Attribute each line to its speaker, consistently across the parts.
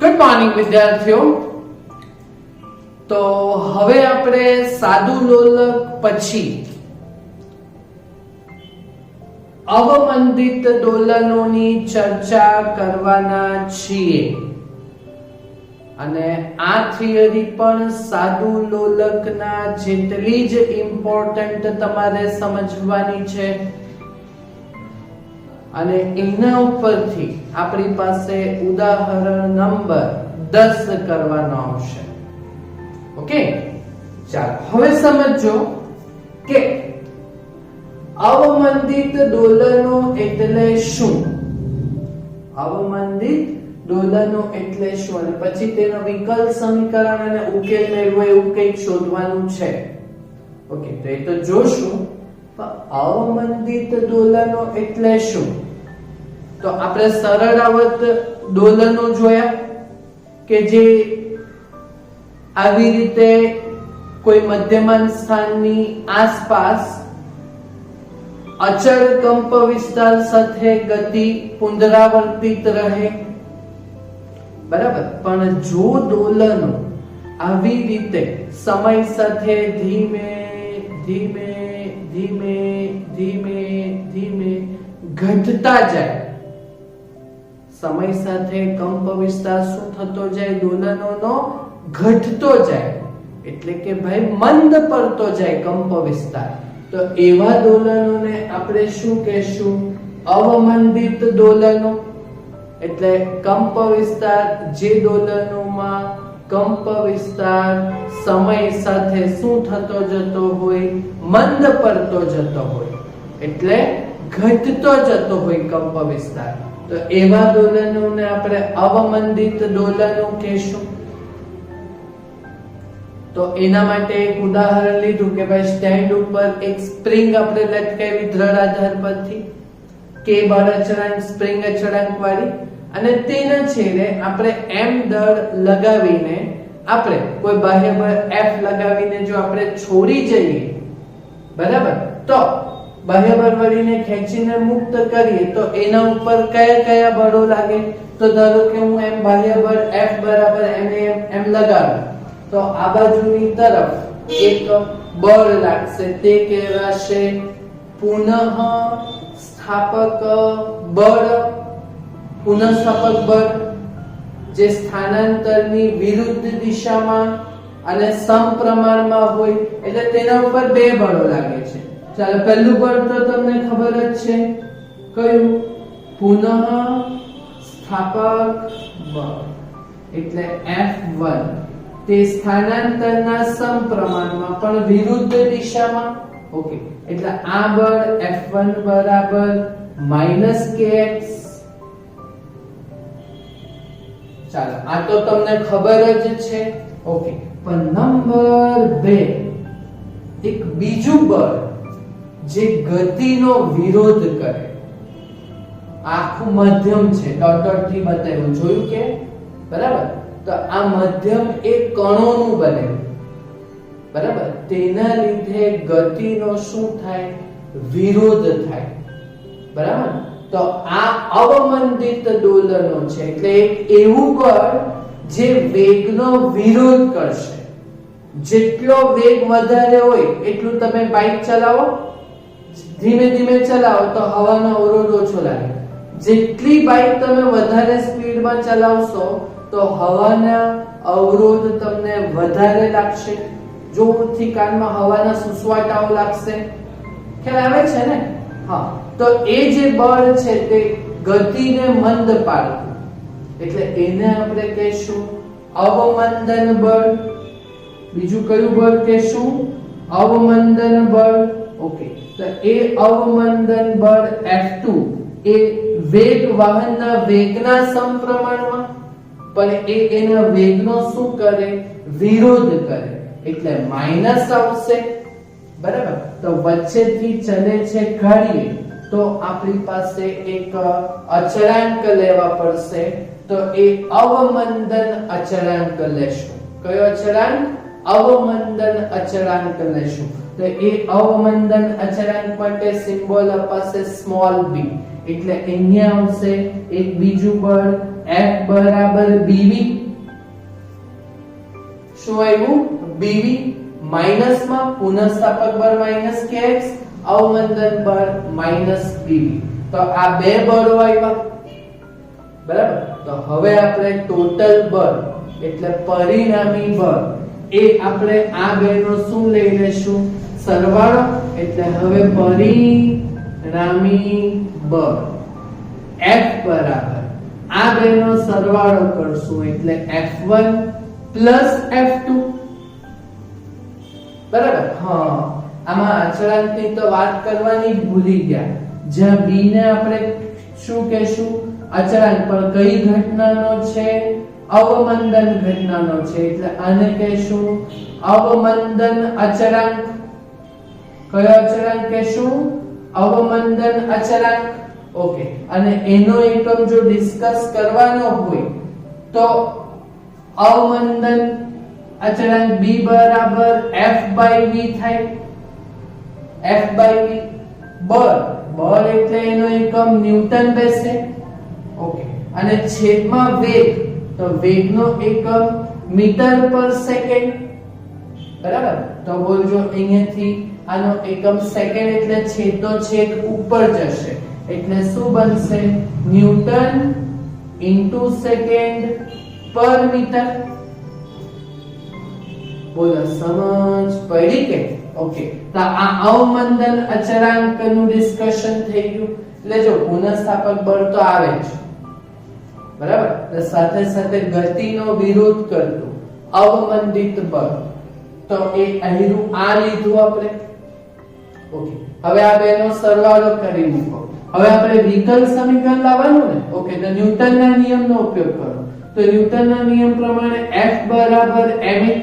Speaker 1: Good morning વિદ્યાર્થીઓ. તો હવે આપણે સાદું લોલક પછી અવમંદિત દોલનોની ચર્ચા કરવાના છીએ અને આ થિયરી પણ સાદું લોલકના જેટલી જ ઇમ્પોર્ટન્ટ તમારે સમજવાની છે અને એના ઉપરથી આપણી પાસે ઉદાહરણ નંબર 10 કરવાનો આવશે. ઓકે, ચાલો હવે સમજો કે અવમંદિત દોલનો એટલે શું. અવમંદિત દોલનો એટલે શું અને પછી તેનો વિકલ સમીકરણ અને ઉકેલ મેળવો એવું કંઈક શોધવાનું છે. ઓકે, તો એ તો જોશું. અવમંદિત દોલનો એટલે શું? તો આપણે સરળાવત દોલનો જોયા કે જે આવી રીતે કોઈ મધ્યમાન સ્થાનની આસપાસ અચળ કંપ વિસ્તાર સાથે ગતિ પુનરાવર્તિત રહે, બરાબર. પણ જો દોલનો આવી રીતે સમય સાથે ધીમે ધીમે ધીમે ધીમે ધીમે ઘટતા જાય, સમય સાથે કંપ વિસ્તાર શું થતો જાય? દોલનોનો ઘટતો જાય, એટલે કે ભાઈ મંદ પડતો જાય કંપ વિસ્તાર. તો એવા દોલનોને આપણે શું કહેશું? અવમંદિત દોલનો. એટલે કંપ વિસ્તાર, જે દોલનોમાં કંપ વિસ્તાર સમય સાથે શું થતો જતો હોય? મંદ પડતો જતો હોય, એટલે ઘટતો જતો હોય કંપ વિસ્તાર. તો એવા દોલનોને આપણે અવમંદિત દોલનો કહેશું. તો એના માટે એક ઉદાહરણ લીધું કે ભાઈ સ્ટેન્ડ ઉપર એક સ્પ્રિંગ આપણે લટકાવી દ્રઢ આધાર પરથી, કે બળ અચળાંક સ્પ્રિંગ અચળાંક વાળી, અને તેના છેડે આપણે m દળ લગાવીને આપણે કોઈ બાહ્ય બળ F લગાવીને જો આપણે છોડી જઈએ, બરાબર, તો બાહ્ય બળ વળીને ખેંચીને મુક્ત કરીએ તો એના ઉપર કયા કયા બળો લાગે? તો ધારો કે હું એમ બાહ્ય બળ F બરાબર m લગાવું તો આ બાજુની તરફ એક બળ લાગશે, તે કહેવાશે પુનઃ સ્થાપક બળ. પુનઃસ્થાપક બળ જે સ્થાનાંતરની વિરુદ્ધ દિશામાં અને સમપ્રમાણમાં હોય, એટલે તેના ઉપર બે બળો લાગે છે. ચાલો, પહેલું બળ તો તમને ખબર જ છે, કયું? પુનઃ સ્થાપક બળ એટલે F1. તે સ્થાનાંતરના સમપ્રમાણમાં પણ વિરુદ્ધ દિશામાં. ઓકે, એટલે આ બળ F1 બરાબર -kx. ચાલો, આ તો તમને ખબર જ છે. ઓકે, પણ નંબર 2 એક બીજું બળ જે ગતિનો વિરોધ કરે, આખું મધ્યમ છે, ડોટ ડોટ થી બતાવ્યું, જોયું કે? બરાબર. તો આ મધ્યમ એ કણોનું બનેલું, બરાબર. તેના લીધે ગતિનો શું થાય? વિરોધ થાય, બરાબર. તો આ અવમંદિત દોલનો છે. એટલે એક એવું બળ જે વેગનો વિરોધ કરશે. જેટલો વેગ વધારે હોય એટલું તમે બાઇક ચલાવો, ધીમે ધીમે ચલાવો તો હવાનો અવરોધ ઓછો લાગે. જેટલી બાઇક તમે વધારે સ્પીડમાં ચલાવશો તો હવાના અવરોધ તમને વધારે લાગશે. જોરથી કાનમાં હવાના સુસવાટાઓ લાગશે. ખ્યાલ આવે છે ને? હા. તો એ જે બળ છે તે ગતિને મંદ પાડતું, એટલે એને આપણે કહેશું અવમંદન બળ. બીજું કયું બળ કહેશું? અવમંદન બળ. ઓકે, તો એ અવમંદન બળ F2 એ વેગ વાહનના વેગના સમપ્રમાણમાં, પણ એ એના વેગનો શું કરે? વિરોધ કરે, એટલે માઈનસ આવશે, બરાબર. તો વચ્ચેથી ચલે છે ઘડીએ તો આપણી પાસે એક અચળાંક લેવા પડશે. તો એ અવમંદન અચળાંક લેશું. કયો અચળાંક? અવમંદન અચળાંક લેશું. તો એ અવમંદન અચળાંક માટે સિમ્બોલ અપાશે સ્મોલ b. એટલે અહીંયા આવશે એક બીજું બળ F બરાબર BV. શું આવ્યું? BV માઈનસ માં પુનઃસ્થાપક બળ માઈનસ kx, અવમંદન બળ માઈનસ BV. તો આ બે બળો આવ્યા, બરાબર. તો હવે આપણે ટોટલ બળ એટલે પરિણામી બળ એ આપણે આ બેનો શું લઈ લેશું? સરવાળો. એટલે હવે પરિણામી બળ F બરાબર આ બેનો સરવાળો કરશું એટલે F1 F2. બરાબર. હા, આમાં અચળાંકની તો વાત કરવાની જ ભૂલી ગયા. જ્યાં b ને આપણે શું કહેશું? અચળાંક. પણ કઈ ઘટનાનો છે? અવમંદન ઘટનાનો છે. એટલે આને કહેશું અવમંદન અચળાંક. કયો અચળાંક કહેશું? અવમંદન અચળાંક. ઓકે. અને એનો એકમ જો ડિસ્કસ કરવાનો હોય તો અવમંદન અચળાંક b બરાબર F/v થાય. F/v. બળ એટલે એનો એકમ ન્યૂટન બેસે. ઓકે. અને છેદમાં વેગ, તો વેગનો એકમ મીટર પર સેકન્ડ. બરાબર. તો બોલજો અહીંયાથી આનો એકમ સેકન્ડ એટલે છેદનો છેદ ઉપર જશે એટલે શું બનશે? ન્યૂટન ઇન્ટુ સેકન્ડ પર મીટર. બોલો, સમજ પડી કે? ઓકે. તો આ અવમંદન અચળાંકનું ડિસ્કશન થઈ ગયું. એટલે જો પુનઃસ્થાપક બળ તો આવે જ, બરાબર. તો સાથે સાથે ગતિનો વિરોધ કરતું અવમંદિત બળ, તો એ અહીંનું આ લીધું આપણે. ઓકે. હવે આ બેનો સરવાળો કરી મૂકો. હવે આપણે વિકલ સમીકરણ લાવવાનું ને. ઓકે. તો ન્યૂટનના નિયમનો ઉપયોગ કરો. તો ન્યૂટનના નિયમ પ્રમાણે F બરાબર ma,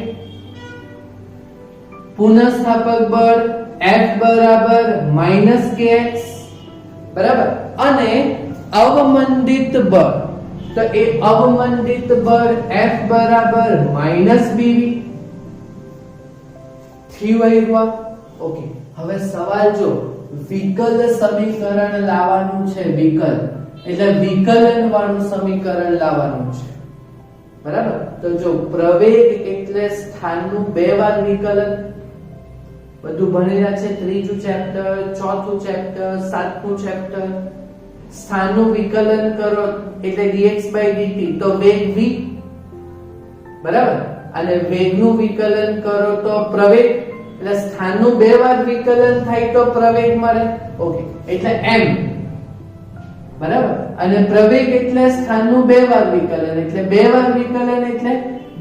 Speaker 1: પુનઃસ્થાપક બળ F બરાબર -kx, બરાબર. અને અવમંદિત બળ, તો એ અવમંદિત બળ F બરાબર -bv થી વહેવા. ઓકે. હવે સવાલ જો વિકલ સમીકરણ લાવવાનું છે. વિકલ એટલે વિકલન વાળું સમીકરણ લાવવાનું છે, બરાબર. તો જો પ્રવેગ એટલે સ્થાનનું બે વાર વિકલન, બધું ભણેલા છે. ત્રીજું ચેપ્ટર, ચોથું ચેપ્ટર, સાતમું ચેપ્ટર. સ્થાનનું વિકલન કરો એટલે dx/dt, તો વેગ v, બરાબર. અને વેગનું વિકલન કરો તો પ્રવેગ, એટલે સ્થાનનું બે વાર વિકલન થાય તો પ્રવેગ મળે. ઓકે. એટલે m, બરાબર. અને પ્રવેગ એટલે સ્થાનનું બે વાર વિકલન, એટલે બે વાર વિકલન એટલે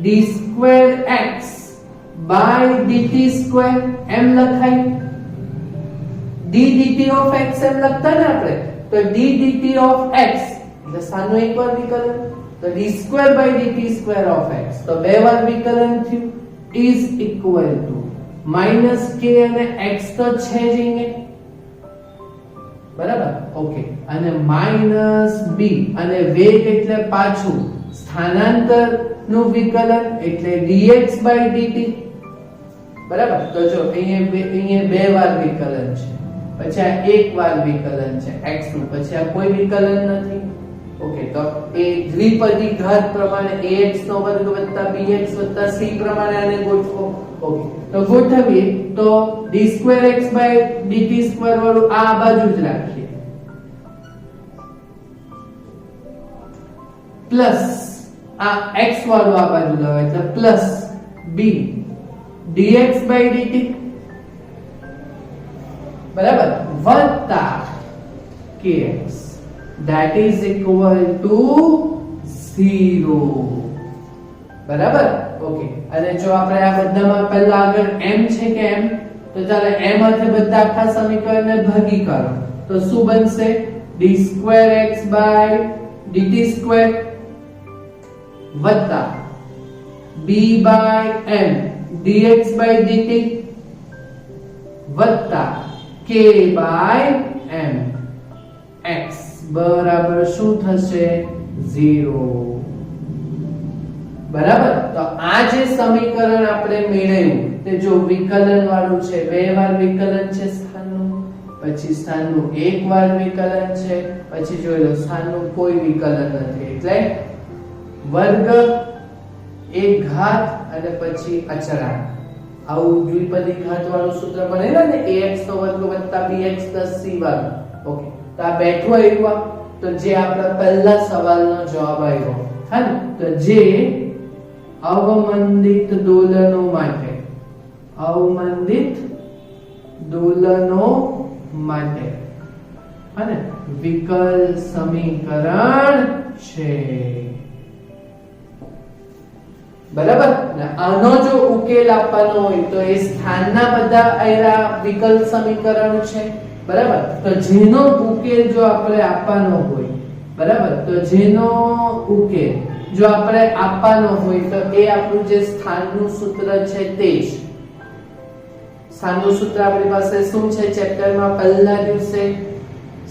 Speaker 1: d2x by dt2 એમ લખાય. d dt of x એમ લખતા ને આપણે, તો d dt of x એટલે સ્થાનનું એક વાર વિકલન, તો d2 by dt2 of x, તો બે વાર વિકલન થયું, is equal to -k અને x તો છે જ અહીંયા, બરાબર. ઓકે. અને -b અને વેગ એટલે પાછું સ્થાનાંતર નું વિકલન એટલે dx/dt, બરાબર. તો જો અહીંયા બે વાર વિકલન છે, પછી આ એક વાર વિકલન છે x નું, પછી આ કોઈ વિકલન નથી. ઓકે. તો એ દ્વિપદી ઘાત પ્રમાણે ax નો વર્ગ વત્તા bx વત્તા c પ્રમાણે આને ગોઠવો. ઓકે. તો ગોઠવીએ તો d2x/dt2 વાળું આ બાજુ જ રાખીએ, પ્લસ આ x વાળું આ બાજુ લાવો એટલે પ્લસ b dx/dt, બરાબર, વત્તા kx, that is equal to 0, બરાબર. ઓકે. અને જો આપણે આ બધામાં પહેલા આગળ m છે કે m, તો ચાલો m સાથે બધા આખા સમીકરણને ભાગી કરો તો શું બનશે? d2x/dt2 વત્તા b/m dx/dt વત્તા k/m x બરાબર શું થશે? 0, બરાબર. તો આ જે સમીકરણ આપણે મેળવ્યું તે જો વિકલન વાળું છે, બે વાર વિકલન છે સ્થાનનું, પછી સ્થાનનું એકવાર વિકલન છે, પછી જોઈ લો સ્થાનનું કોઈ વિકલન નથી, એટલે વર્ગ, એક ઘાત અને પછી અચળાંક. આવું દ્વિપદી ઘાત વાળું સૂત્ર બનેલા ને ax નો વર્ગ વત્તા bx પ્લસ c વર્ગ. ઓકે, તો આ બેઠું આવ્યું. તો જે આપણા પહેલા સવાલનો જવાબ આવ્યો હે ને, તો જે અવમંદિત દોલનો માટે, અવમંદિત દોલનો માટે અને વિકલ સમીકરણ છે. બરાબર ને? આનો જો ઉકેલ આપવાનો હોય તો એ સ્થાનના બધા આયરા વિકલ સમીકરણ છે. બરાબર, તો જેનો ઉકેલ જો આપણે આપવાનો હોય, બરાબર, તો જેનો ઉકેલ જો આપણે આપવાનો હોય તો એ આપણું જે સ્થાનનું સૂત્ર છે તે જ સ્થાનનું સૂત્ર આપણી પાસે શું છે? ચેપ્ટરમાં પહેલા દિવસે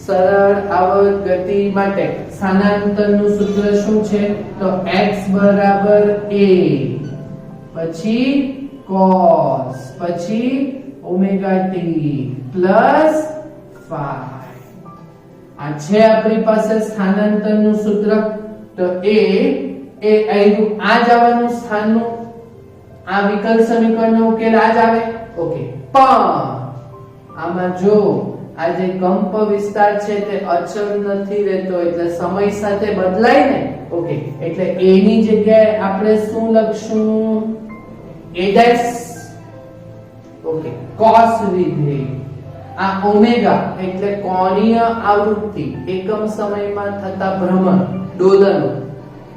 Speaker 1: સરળ આવર્ત ગતિ માટે સ્થાનાંતરનું સૂત્ર શું છે? તો x બરાબર a, પછી cos, પછી ઓમેગા t પ્લસ phi. આ છે આપણી પાસે સ્થાનાંતરનું સૂત્ર. તો એ આવ્યું આ જ આવવાનું સ્થાનનું, આ વિકલ સમીકરણનો ઉકેલ આ જ આવે. ઓકે, પણ આમાં જો આ જે કંપ વિસ્તાર છે તે અચળ નથી રહેતો, એટલે સમય સાથે બદલાય ને. ઓકે, એટલે a ની જગ્યાએ આપણે શું લખશું? a'. ઓકે, cos વિધેય. આ ઓમેગા એટલે કોણીય આવૃત્તિ, એકમ સમયમાં થતા ભ્રમણ, ડોલનો.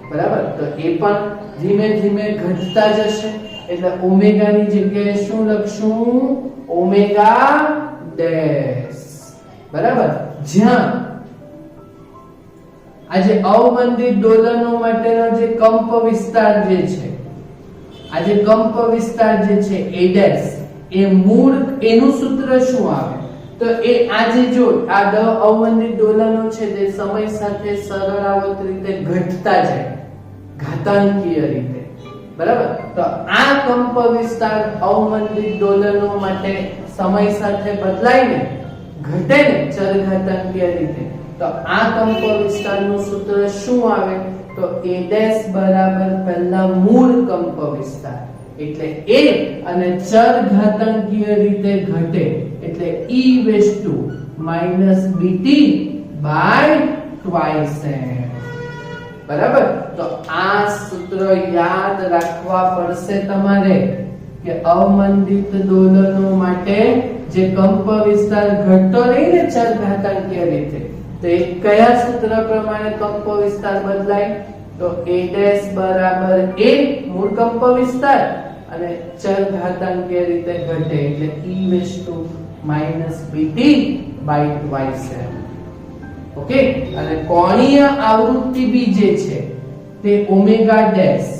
Speaker 1: બરાબર, તો એ પણ ધીમે ધીમે ઘટતા જશે, એટલે ઓમેગા ની જગ્યાએ શું લખશું? Omega dash. બરાબર, જ્યાં આ જે અવમંદિત દોલનો માટેનો જે કંપ વિસ્તાર જે છે, આ જે કંપ વિસ્તાર જે છે a', એ મૂળ એનું સૂત્ર શું આવે? તો એ આજે જો આ અવમંદિત દોલનો છે તે સમય સાથે સરળાવત રીતે ઘટતા જાય, ઘાતાંકીય રીતે. બરાબર, તો આ કંપ વિસ્તાર અવમંદિત દોલનો માટે સમય સાથે બદલાય ને, ઘટે ને ચરઘાતાંકીય રીતે, તો આ કંપ વિસ્તારનું સૂત્ર શું આવે? તો a' બરાબર પહેલા મૂળ કંપ વિસ્તાર, એટલે a અને ચરઘાતાંકીય રીતે ઘટે, એટલે e⁻bt/2m. બરાબર, તો આ સૂત્ર યાદ રાખવા પડશે તમારે કે અવમંદિત દોલનો માટે જે કંપ વિસ્તાર ઘટતો નહીં ને ચરઘાતાંકીય રીતે, તો એ કયા સૂત્ર પ્રમાણે કંપ વિસ્તાર બદલાય? તો a' બરાબર a મૂળ કંપ વિસ્તાર અને ચરઘાતાંકીય રીતે ઘટે, એટલે e⁻bt/2m. ઓકે, અને કોણીય આવૃત્તિ બી જે છે તે ઓમેગા ડેશ,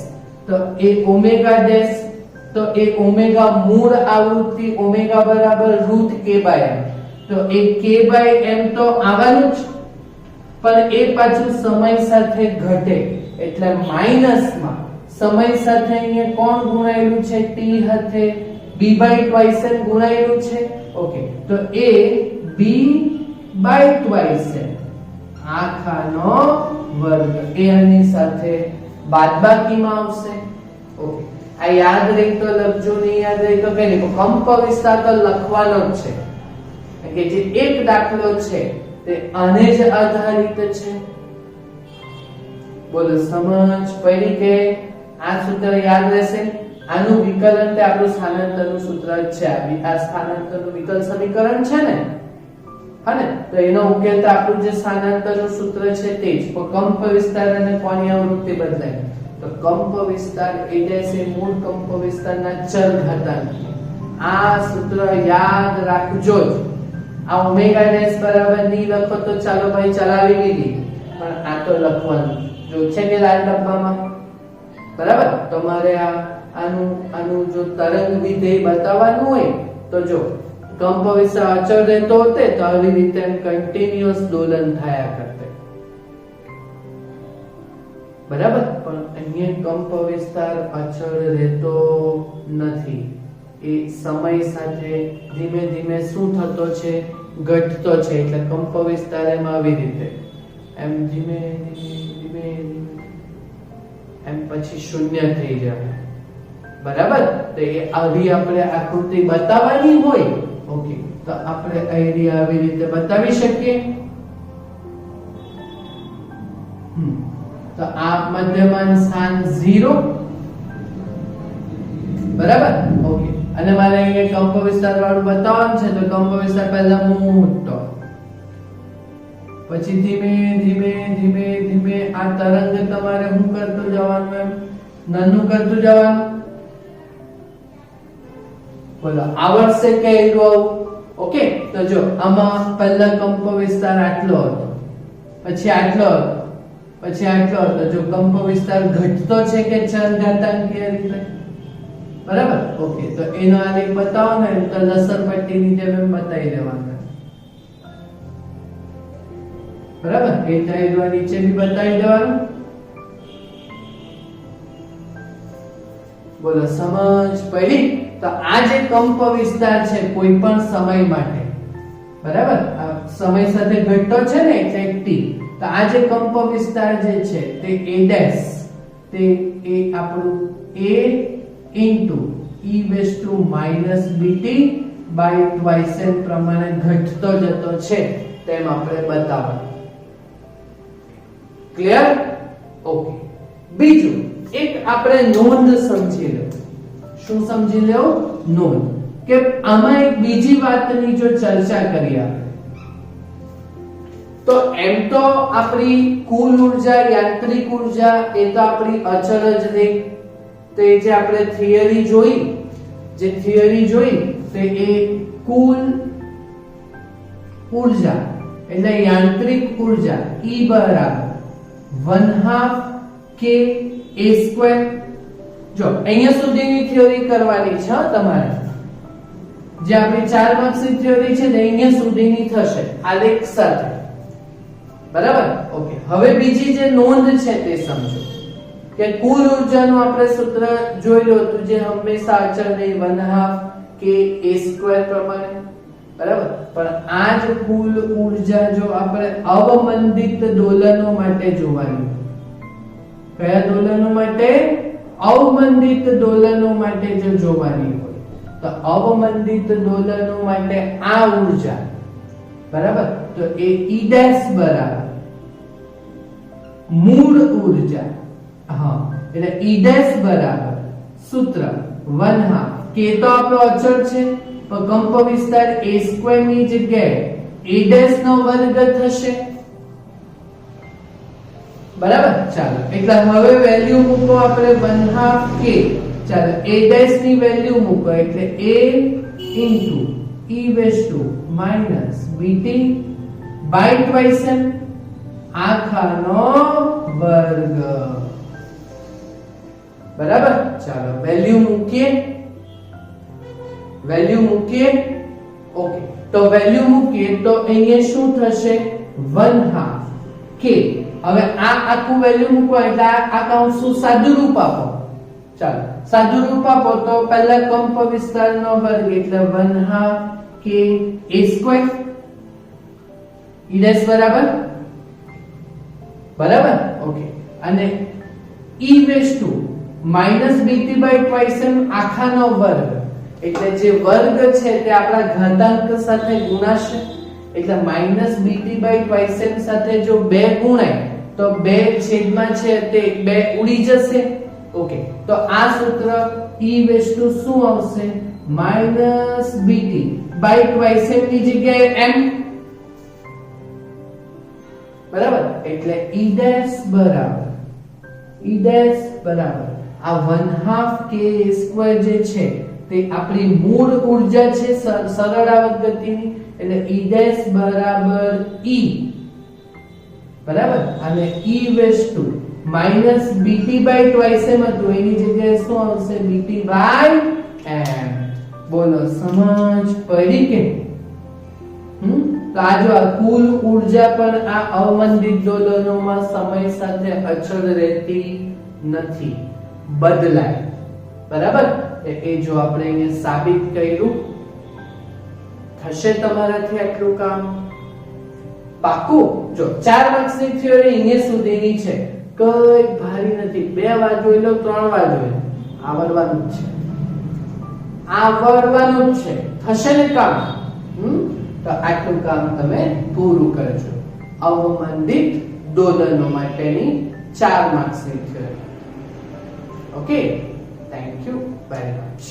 Speaker 1: તો એ ઓમેગા ડેશ, તો એ ઓમેગા મૂળ આવૃત્તિ ઓમેગા બરાબર √k/m, તો એ k/m તો આવવાનું જ, પણ એ પાછું સમય સાથે ઘટે, એટલે માઈનસમાં સમય સાથે અહીંયા કોણ ગુણાયેલું છે? t સાથે b/2m ગુણાયેલું છે. ઓકે, તો એ b/2m આખાનો વર્ગ એ આની સાથે બાદબાકીમાં આવશે. ઓકે, આ યાદ રહી તો લખજો, નહીં યાદ રહી તો કઈ નહીં, કંપ વિસ્તાર તો લખવાનો જ છે, કે જે એક દાખલો છે તે આને જ આધારિત છે. બોલો, સમજ પડી કે આ સૂત્ર યાદ રહેશે? આનું વિકલન તે આપણું સ્થાનાંતરનું સૂત્ર જ છે. આ સ્થાનાંતરનું વિકલ સમીકરણ છે ને, હને? તો એનો ઉકેલ તો આપણું જે સ્થાનાંતરનું સૂત્ર છે તે જ. કંપ વિસ્તાર અને કોણીય આવૃત્તિ બદલાય, તો કંપ વિસ્તાર a' એ મૂળ કંપ વિસ્તારના ચરઘાતાંકી. આ સૂત્ર યાદ રાખજો જ. આ ઓમેગા ડેશ બરાબર ની લખો તો ચાલો ભાઈ ચલાવી લીધી, પણ આ તો લખવાનું જો છે કે લાલ ડબ્બામાં. બરાબર, તમારે આનું જો તરંગ વિધેય બતાવવાનું હોય તો જો કંપ વિસ્તાર અચળ રહેતો હોતે તો આવી રીતે કન્ટિન્યુઅસ દોલન થયા કરતે. બરાબર, પણ અહીંયા કંપ વિસ્તાર અચળ રહેતો નથી, એ સમય સાથે ધીમે ધીમે શું થતો છે? ઘટતો છે એટલે કંપ વિસ્તાર એમ આવી રીતે એમ ધીમે ધીમે એમ પછી શૂન્ય થઈ જાય, બરાબર. તો એ આવી આપણે આકૃતિ બતાવવાની હોય, ઓકે, તો આપણે આવી રીતે બતાવી શકીએ. તો આ મધ્યમાન સ્થાન 0, બરાબર, ઓકે. અને મારે અહીંયા કંપ વિસ્તાર વાળું બતાવવાનું છે, તો કંપ વિસ્તાર પહેલા મોટો, પછી ધીમે ધીમે ધીમે ધીમે આ તરંગ તમારે શું કરતું જવાનું, એમ નાનું કરતું જવાનું. બોલો આવડશે કે આવું? ઓકે. તો જો આમાં પહેલા કંપ વિસ્તાર આટલો હતો, પછી આટલો હતો, પછી આટલો હતો. જો કંપ વિસ્તાર ઘટતો છે કે ચલ ઘાતાંકીય રીતે, બરાબર, ઓકે. તો એનો આલેખ બતાવો ને તો લસરપટ્ટીની જેમ એમ બતાવી દેવાનું, બરાબર. એ ટાઈડવા નીચે બી બતાવી દેવાનું. બોલો સમજ પડી? તો આ જે કંપ વિસ્તાર છે કોઈ પણ સમય માટે, બરાબર, આ સમય સાથે ઘટતો છે ને એટલે t. તો આ જે કંપ વિસ્તાર જે છે તે a ડેશ, તે એ આપણું a into e raised to minus bt by twice n પ્રમાણે ઘટતો જતો છે તેમ આપણે બતાવવાનું. ક્લિયર? ઓકે. બીજું એક આપણે નોંધ સમજી લો. શું સમજી લો? નોંધ. કે આમાં એક બીજી વાતની જો ચર્ચા કરીએ તો એમ તો આપણી કુલ ઉર્જા, યાંત્રિક ઉર્જા એ તો આપણી અચળ જ રહે. તો એ જે આપણે થિયરી જોઈ તો એ કુલ ઉર્જા એટલે યાંત્રિક ઉર્જા E બરાબર 1/2 k a2. જો અહીંયા સુધીની થિયરી કરવાની છે તમારે, જે આપણી 4 માર્ક્સની થિયરી છે ને અહીંયા સુધીની થશે આલેખ સાથે, બરાબર, ઓકે. હવે બીજી જે નોંધ છે તે સમજો કે કુલ ઉર્જાનું આપણે સૂત્ર જોઈ લો તો જે હંમેશા અચળ રહે 1/2 k a2 પ્રમાણે, બરાબર. પણ આ જ કુલ ઉર્જા જો આપણે અવમંદિત દોલનો માટે જોવાની, કયા દોલનો માટે? અવમંદિત દોલનો માટે જો જોવાની હોય તો અવમંદિત દોલનો માટે આ ઉર્જા, બરાબર, તો એ E ડેશ બરાબર મૂળ ઉર્જા, હા, એટલે E ડેશ બરાબર સૂત્ર 1/2 k તો આપણો અચળ છે, તો કંપ વિસ્તાર a2 ની જગ્યાએ a ડેશ નો વર્ગ થશે, બરાબર. ચાલો એટલે હવે વેલ્યુ મૂકો આપણે 1/2 k. ચાલો a ડેશ ની વેલ્યુ મૂકો એટલે a into e raised to minus bt by twice n આખાનો વર્ગ, બરાબર. ચાલો વેલ્યુ મૂકીએ, ઓકે. તો વેલ્યુ મૂકીએ તો અહીંયા શું થશે? 1/2 k. હવે આ આખું વેલ્યુ મૂકો એટલે આ કૌંસનું સાદું રૂપ આપો. ચાલો સાદું રૂપ આપો તો પહેલા કંપ વિસ્તારનો વર્ગ એટલે 1/2 k a2 e ડેશ બરાબર, ઓકે. અને e raised to minus bt by twice n આખાનો વર્ગ, એટલે જે વર્ગ છે તે આપણા ઘાતાંક સાથે ગુણાશે, એટલે minus bt by twice n સાથે જો 2 ગુણાય તો 2 છેદમાં છે તે 2 ઉડી જશે, ઓકે. તો આ સૂત્ર e raised to શું આવશે? minus bt by twice n ની જગ્યાએ m, બરાબર. એટલે E ડેશ બરાબર આ 1/2 k સ્ક્વેર જે છે તે આપણી મૂળ ઉર્જા છે સરળ આવર્ત ગતિની, એટલે E ડેશ બરાબર E, બરાબર. અને E raised to minus bt by twice m હતું એની જગ્યાએ શું આવશે? bt by m. બોલો સમજ પડી કે? તો આ જો આ કુલ ઉર્જા પણ આ અવમંદિત દોલનોમાં સમય સાથે અચળ રહેતી નથી, બદલાય, બરાબર. એ જો આપણે અહીંયા સાબિત કર્યું થશે તમારાથી આટલું કામ? પાકું? જો 4 માર્ક્સની થિયરી અહીંયા સુધીની છે, કઈ ભારી નથી. 2 વાર જોઈ લો, 3 વાર જોઈ લો, આવડવાનું જ છે, આવડવાનું જ છે. થશે ને કામ? તો આટલું કામ તમે પૂરું કરજો. અવમંદિત દોલનો માટેની 4 માર્ક્સની theory. Okay, thank you very much.